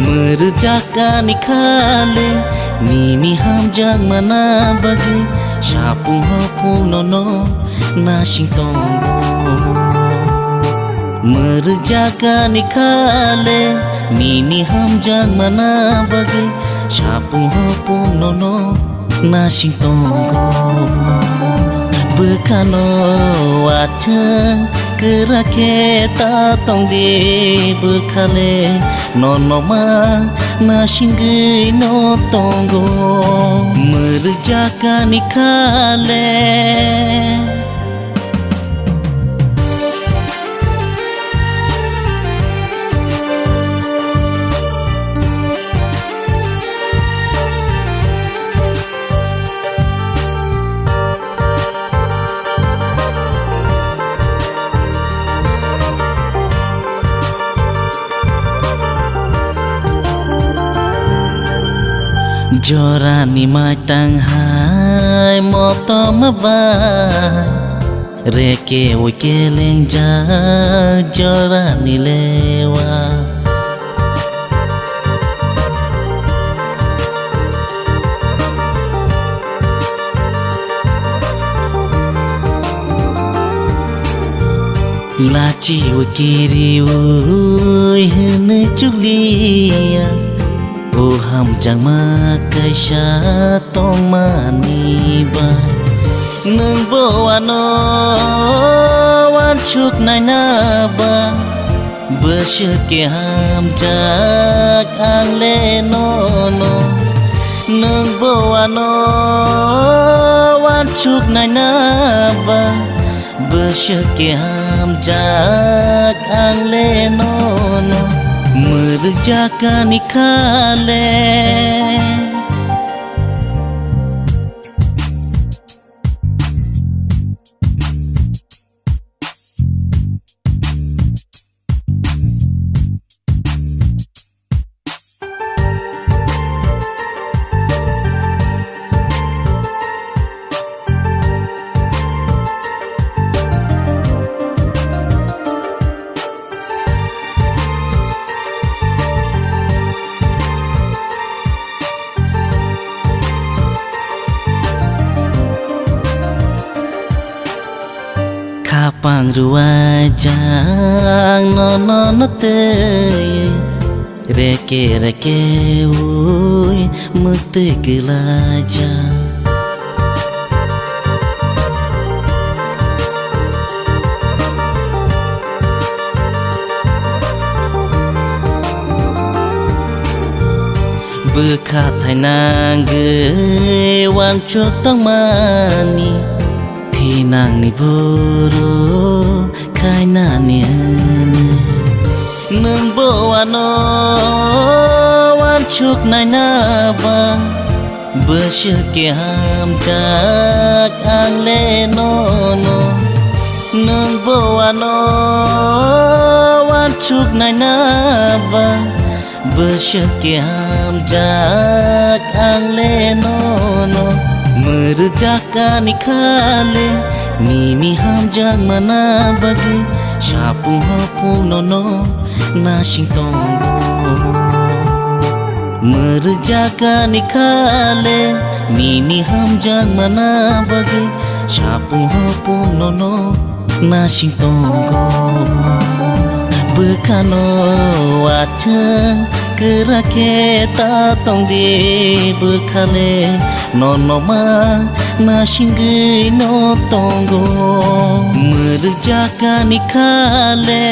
Merjakan ikhale Nini hamjang mana bagi Syapung hopung nono Nasing tonggo Merjakan ikhale Nini hamjang mana bagi Syapung hopung nono Nasing tonggo Bekano wajang Keraketa tong di bekale Nono ma nasinggi no tonggo Merjakan ikhale Jorani mai tang hai moto mawai Reke wike lengja jorani lewa Laci wikiri ui hene chukliya Oh hamjang makai syatong maniba Nung boano wancuk nai naba Bersyuki hamjak ang lenono Nung boano wancuk nai naba Bersyuki hamjak ang lenono Merjakan ikhale Kapang ruajang nono note Reke reke ui mute gelaja Bekat hai nangge wang cuk tong mani Tinang ni buru kaina ni ane Nung boano wancuk nai naba Bersyuki hamjak ang lenono Nung boano wancuk nai naba Bersyuki hamjak ang lenono Merjakan ikhale Nini hamjang mana bagi Syapung hopung nono Nasing tonggo Merjakan ikhale Nini hamjang mana bagi Syapung hopung nono Nasing tonggo Bekano wajang Keraketa tong di bekale Nono ma nasinggi no tonggo Merjakan ikhale